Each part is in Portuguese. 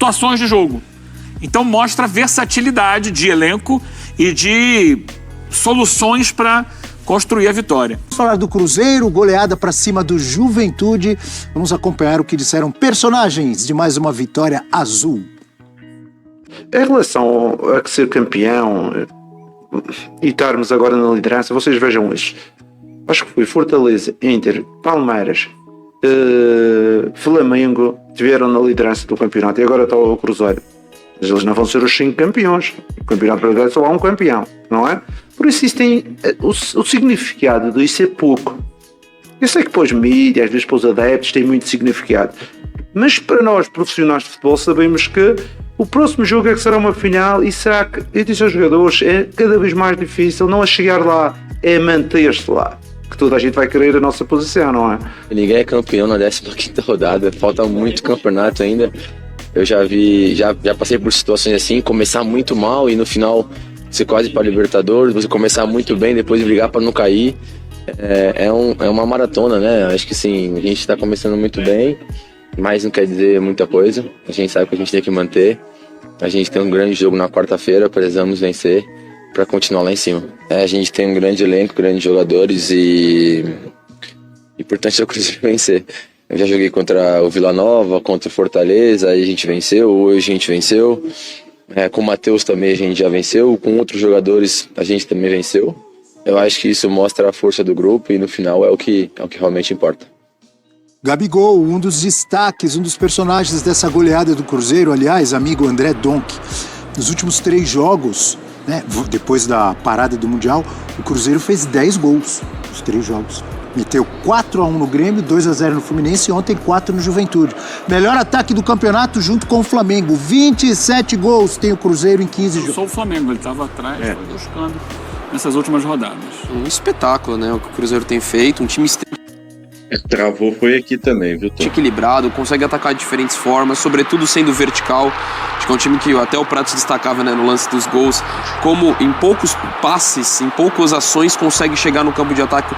situações de jogo. Então mostra versatilidade de elenco e de soluções para construir a vitória. Vamos falar do Cruzeiro, goleada para cima do Juventude. Vamos acompanhar o que disseram personagens de mais uma vitória azul. Em relação a ser campeão e estarmos agora na liderança, vocês vejam hoje. Acho que foi Fortaleza, Inter, Palmeiras, Flamengo, estiveram na liderança do campeonato e agora está o Cruzeiro. Mas eles não vão ser os 5 campeões. O campeonato brasileiro só há um campeão, não é? Por isso isso tem o significado disso é pouco. Eu sei que para os mídias, às vezes para os adeptos, tem muito significado. Mas para nós, profissionais de futebol, sabemos que o próximo jogo é que será uma final e será que, eu disse aos jogadores, é cada vez mais difícil não é chegar lá, é manter-se lá. Que toda a gente vai querer a nossa posição, não é? Ninguém é campeão na 15ª rodada, falta muito campeonato ainda. Eu já passei por situações assim, começar muito mal e no final você quase para Libertadores, você começar muito bem, depois brigar para não cair. É uma maratona, né? Acho que sim, a gente está começando muito bem, mas não quer dizer muita coisa. A gente sabe que a gente tem que manter. A gente tem um grande jogo na quarta-feira, precisamos vencer para continuar lá em cima. A gente tem um grande elenco, grandes jogadores e importante é o Cruzeiro vencer. Eu já joguei contra o Vila Nova, contra o Fortaleza, aí a gente venceu, hoje a gente venceu. Com o Matheus também a gente já venceu, com outros jogadores a gente também venceu. Eu acho que isso mostra a força do grupo e no final é o que realmente importa. Gabigol, um dos destaques, um dos personagens dessa goleada do Cruzeiro, aliás, amigo André Donk. Nos últimos 3 jogos, né, depois da parada do Mundial, o Cruzeiro fez 10 gols nos 3 jogos. Meteu 4-1 no Grêmio, 2-0 no Fluminense e ontem 4 no Juventude. Melhor ataque do campeonato junto com o Flamengo. 27 gols tem o Cruzeiro em 15 jogos. Só o Flamengo, ele estava atrás, foi buscando nessas últimas rodadas. Um espetáculo, né? O que o Cruzeiro tem feito, um time Travou foi aqui também, viu, Tom? equilibrado, consegue atacar de diferentes formas, sobretudo sendo vertical. Acho que é um time que até o Prato se destacava, né, no lance dos gols, como em poucos passes, em poucas ações consegue chegar no campo de ataque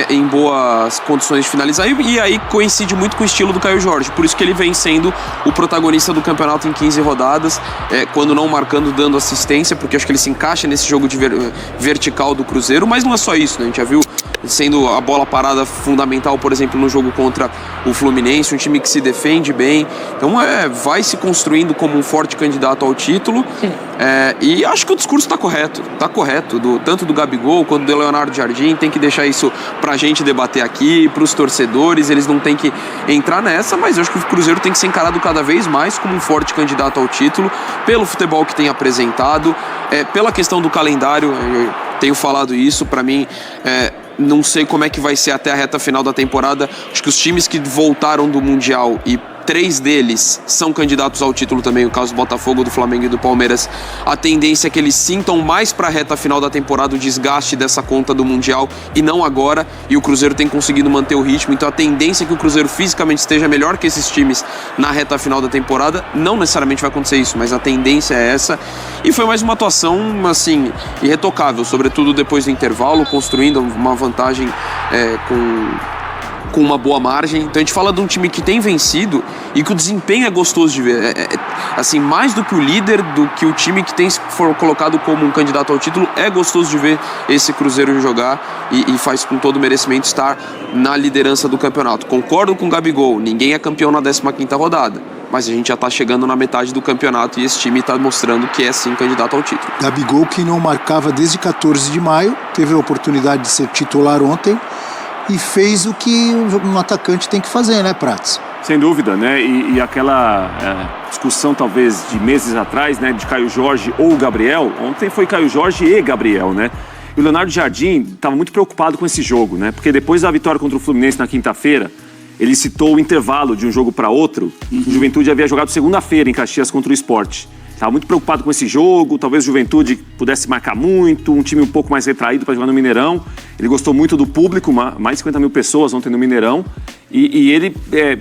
em boas condições de finalizar. E aí coincide muito com o estilo do Caio Jorge, por isso que ele vem sendo o protagonista do campeonato em 15 rodadas, quando não marcando, dando assistência, porque acho que ele se encaixa nesse jogo de vertical do Cruzeiro, mas não é só isso, né? A gente já viu sendo a bola parada fundamental, por exemplo, no jogo contra o Fluminense, um time que se defende bem. Então vai se construindo como um forte candidato ao título. E acho que o discurso está correto, tanto do Gabigol quanto do Leonardo Jardim. Tem que deixar isso pra gente debater aqui, pros torcedores, eles não tem que entrar nessa, mas eu acho que o Cruzeiro tem que ser encarado cada vez mais como um forte candidato ao título, pelo futebol que tem apresentado, pela questão do calendário. Eu tenho falado isso, pra mim não sei como é que vai ser até a reta final da temporada. Acho que os times que voltaram do Mundial e 3 deles são candidatos ao título também, o caso do Botafogo, do Flamengo e do Palmeiras. A tendência é que eles sintam mais para a reta final da temporada o desgaste dessa conta do Mundial e não agora, e o Cruzeiro tem conseguido manter o ritmo, então a tendência é que o Cruzeiro fisicamente esteja melhor que esses times na reta final da temporada. Não necessariamente vai acontecer isso, mas a tendência é essa, e foi mais uma atuação assim, irretocável, sobretudo depois do intervalo, construindo uma vantagem com uma boa margem. Então a gente fala de um time que tem vencido e que o desempenho é gostoso de ver. Assim, mais do que o líder, do que o time que tem for colocado como um candidato ao título, é gostoso de ver esse Cruzeiro jogar e faz com todo o merecimento estar na liderança do campeonato. Concordo com o Gabigol, ninguém é campeão na 15ª rodada, mas a gente já está chegando na metade do campeonato e esse time está mostrando que é sim candidato ao título. Gabigol, que não marcava desde 14 de maio, teve a oportunidade de ser titular ontem e fez o que um atacante tem que fazer, né, Prats? Sem dúvida, né? E aquela discussão, talvez, de meses atrás, né, de Caio Jorge ou Gabriel. Ontem foi Caio Jorge e Gabriel, né? E o Leonardo Jardim estava muito preocupado com esse jogo, né? Porque depois da vitória contra o Fluminense na quinta-feira, ele citou o intervalo de um jogo para outro. O Juventude havia jogado segunda-feira em Caxias contra o Sport. Estava muito preocupado com esse jogo, talvez o Juventude pudesse marcar muito, um time um pouco mais retraído para jogar no Mineirão. Ele gostou muito do público, mais de 50 mil pessoas ontem no Mineirão. E ele,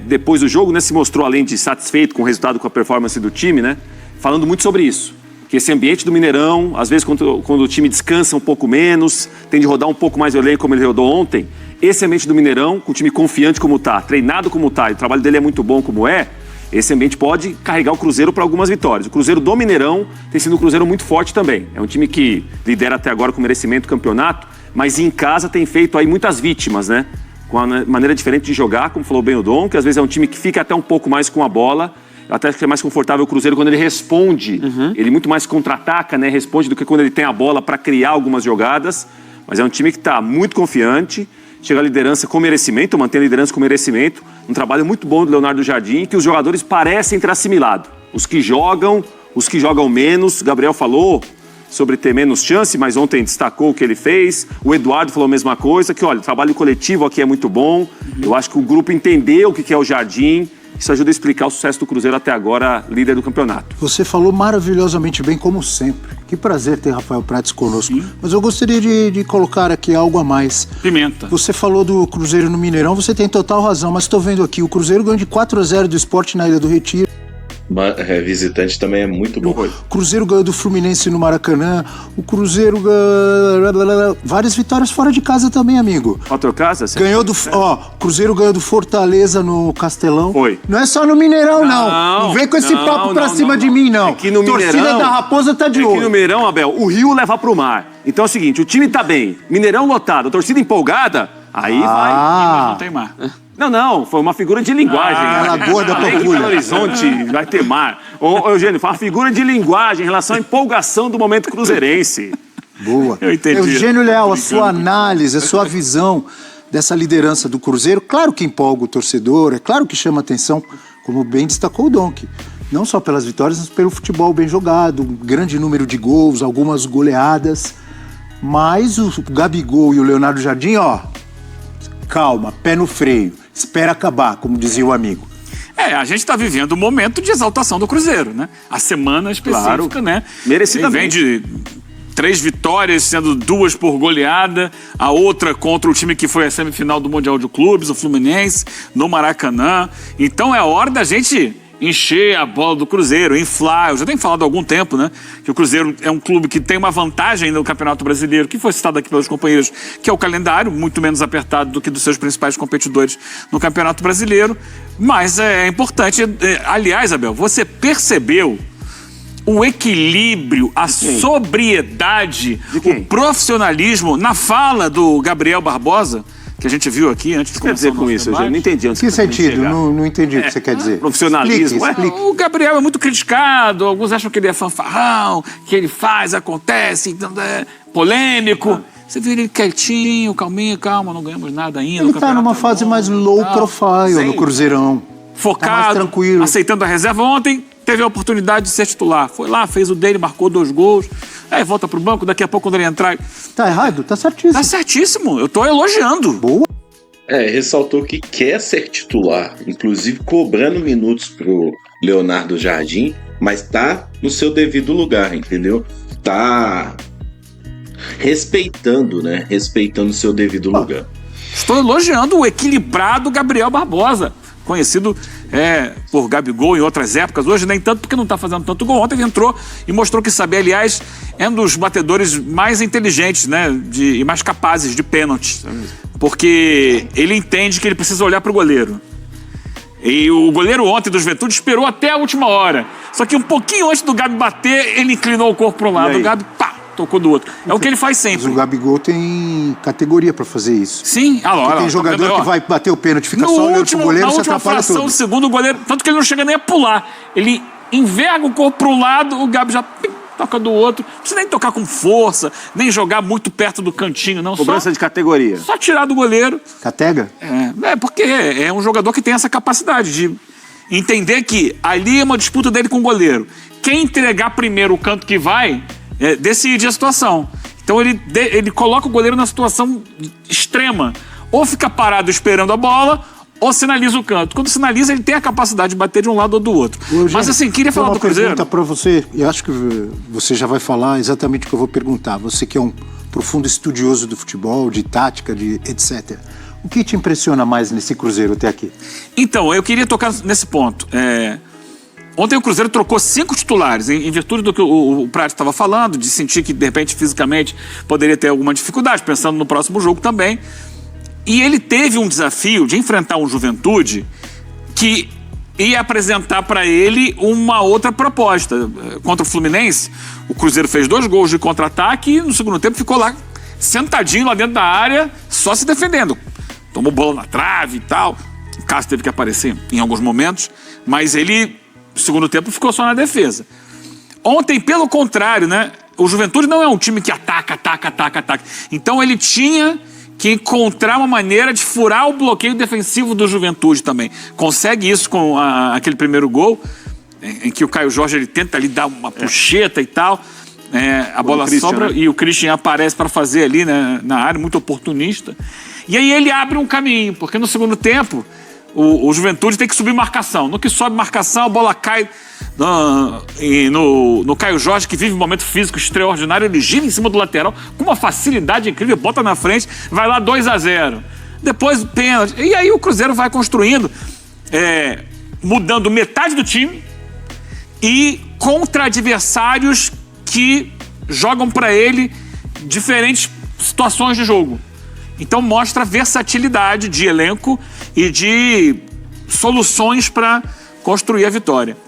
depois do jogo, né, se mostrou, além de satisfeito com o resultado, com a performance do time, né, falando muito sobre isso. Que esse ambiente do Mineirão, às vezes quando o time descansa um pouco menos, tem de rodar um pouco mais o elenco como ele rodou ontem, esse ambiente do Mineirão, com o time confiante como está, treinado como está, e o trabalho dele é muito bom como esse ambiente pode carregar o Cruzeiro para algumas vitórias. O Cruzeiro do Mineirão tem sido um Cruzeiro muito forte também. É um time que lidera até agora com merecimento o campeonato, mas em casa tem feito aí muitas vítimas, né? Com a maneira diferente de jogar, como falou bem o Dom, que às vezes é um time que fica até um pouco mais com a bola. Eu até acho que é mais confortável o Cruzeiro quando ele responde. Ele muito mais contra-ataca, né? Responde do que quando ele tem a bola para criar algumas jogadas. Mas é um time que está muito confiante, chega à liderança com merecimento, mantém a liderança com merecimento. Um trabalho muito bom do Leonardo Jardim, que os jogadores parecem ter assimilado. Os que jogam menos. Gabriel falou sobre ter menos chance, mas ontem destacou o que ele fez. O Eduardo falou a mesma coisa, que olha, o trabalho coletivo aqui é muito bom. Eu acho que o grupo entendeu o que é o Jardim. Isso ajuda a explicar o sucesso do Cruzeiro até agora, líder do campeonato. Você falou maravilhosamente bem, como sempre. Que prazer ter Rafael Prates conosco. Sim. Mas eu gostaria de colocar aqui algo a mais. Pimenta. Você falou do Cruzeiro no Mineirão, você tem total razão, mas estou vendo aqui, o Cruzeiro ganhou de 4-0 do Sport na Ilha do Retiro. Visitante também é muito bom. O Cruzeiro ganhou do Fluminense no Maracanã. O Cruzeiro ganhou várias vitórias fora de casa também, amigo. Outra casa? Ganhou do... Ó, Cruzeiro ganhou do Fortaleza no Castelão. Foi. Não é só no Mineirão, não. Não vem com esse papo pra cima de mim, não. Aqui no Torcida Mineirão, da Raposa tá de olho. Aqui no Mineirão, Abel, o rio leva pro mar. Então é o seguinte, o time tá bem, Mineirão lotado, a torcida empolgada, aí vai. Não tem mar. Não, foi uma figura de linguagem. Lagoa da Além de Pampulha. Belo Horizonte vai ter mar. Ô, Eugênio, foi uma figura de linguagem em relação à empolgação do momento cruzeirense. Boa. Eu entendi. Eugênio Leal, a sua análise, a sua visão dessa liderança do Cruzeiro, claro que empolga o torcedor, é claro que chama atenção, como bem destacou o Donk. Não só pelas vitórias, mas pelo futebol bem jogado, um grande número de gols, algumas goleadas. Mas o Gabigol e o Leonardo Jardim, ó, calma, pé no freio, espera acabar, como dizia o amigo. A gente está vivendo um momento de exaltação do Cruzeiro, né? A semana específica, claro, né? Merecidamente. Ele vem de 3 vitórias, sendo 2 por goleada, a outra contra o time que foi a semifinal do Mundial de Clubes, o Fluminense, no Maracanã. Então é hora da gente encher a bola do Cruzeiro, inflar. Eu já tenho falado há algum tempo, né? Que o Cruzeiro é um clube que tem uma vantagem no Campeonato Brasileiro, que foi citado aqui pelos companheiros, que é o calendário, muito menos apertado do que dos seus principais competidores no Campeonato Brasileiro. Mas é importante. Aliás, Abel, você percebeu o equilíbrio, a sobriedade, o profissionalismo na fala do Gabriel Barbosa, que a gente viu aqui antes de começar o nosso debate? O que quer dizer com isso, Eugênio? Não entendi onde Que você quer sentido? chegar. Não entendi o que você quer dizer. Profissionalismo. Explique. O Gabriel é muito criticado, alguns acham que ele é fanfarrão, que ele faz, acontece, então é polêmico. Você vê ele quietinho, calminho, calma, não ganhamos nada ainda. Ele tá numa fase mais low profile no Cruzeirão. Focado, tá mais tranquilo. aceitando a reserva. Ontem teve a oportunidade de ser titular. Foi lá, fez o dele, marcou 2 gols. Aí volta pro banco, daqui a pouco quando ele entrar... Tá errado? Tá certíssimo. Tá certíssimo, eu tô elogiando. Boa. Ressaltou que quer ser titular, inclusive cobrando minutos pro Leonardo Jardim, mas tá no seu devido lugar, entendeu? Tá respeitando, né? Respeitando o seu devido lugar. Estou elogiando o equilibrado Gabriel Barbosa, conhecido por Gabigol em outras épocas. Hoje nem tanto, porque não está fazendo tanto gol. Ontem ele entrou e mostrou que sabia. Aliás, é um dos batedores mais inteligentes, né, e mais capazes de pênalti. Porque ele entende que ele precisa olhar para o goleiro. E o goleiro ontem do Juventude esperou até a última hora. Só que um pouquinho antes do Gabi bater, ele inclinou o corpo para um lado. O Gabi, pá, tocou do outro. É o que ele faz sempre. Mas o Gabigol tem categoria pra fazer isso. Sim, tem jogador que vai bater o pênalti, fica só olhando pro goleiro, na se última atrapalha fração tudo. do segundo, o goleiro, tanto que ele não chega nem a pular. Ele enverga o corpo pro lado, o Gabi já toca do outro. Não precisa nem tocar com força, nem jogar muito perto do cantinho, não. Cobrança de categoria. Só tirar do goleiro. Catega? Porque é um jogador que tem essa capacidade de entender que ali é uma disputa dele com o goleiro. Quem entregar primeiro o canto que vai, decide a situação. Então ele coloca o goleiro na situação extrema. Ou fica parado esperando a bola, ou sinaliza o canto. Quando sinaliza, ele tem a capacidade de bater de um lado ou do outro. Mas assim, queria falar do Cruzeiro. Uma pergunta para você, e acho que você já vai falar exatamente o que eu vou perguntar. Você que é um profundo estudioso do futebol, de tática, de etc. O que te impressiona mais nesse Cruzeiro até aqui? Então, eu queria tocar nesse ponto. Ontem o Cruzeiro trocou 5 titulares, em virtude do que o Prato estava falando, de sentir que, de repente, fisicamente poderia ter alguma dificuldade, pensando no próximo jogo também. E ele teve um desafio de enfrentar um Juventude que e apresentar para ele uma outra proposta. Contra o Fluminense, o Cruzeiro fez 2 gols de contra-ataque e no segundo tempo ficou lá sentadinho lá dentro da área, só se defendendo. Tomou bola na trave e tal. O Cássio teve que aparecer em alguns momentos, mas ele, no segundo tempo, ficou só na defesa. Ontem, pelo contrário, né? O Juventude não é um time que ataca. Então ele tinha que encontrar uma maneira de furar o bloqueio defensivo do Juventude também. Consegue isso com aquele primeiro gol, em que o Caio Jorge ele tenta ali dar uma puxeta e tal. A bola sobra, né? E o Christian aparece para fazer ali, né, na área, muito oportunista. E aí ele abre um caminho, porque no segundo tempo o Juventude tem que subir marcação. No que sobe marcação, a bola cai no Caio Jorge, que vive um momento físico extraordinário. Ele gira em cima do lateral com uma facilidade incrível, bota na frente, vai lá 2-0. Depois pênalti. E aí o Cruzeiro vai construindo, mudando metade do time e contra adversários que jogam para ele diferentes situações de jogo. Então mostra versatilidade de elenco e de soluções para construir a vitória.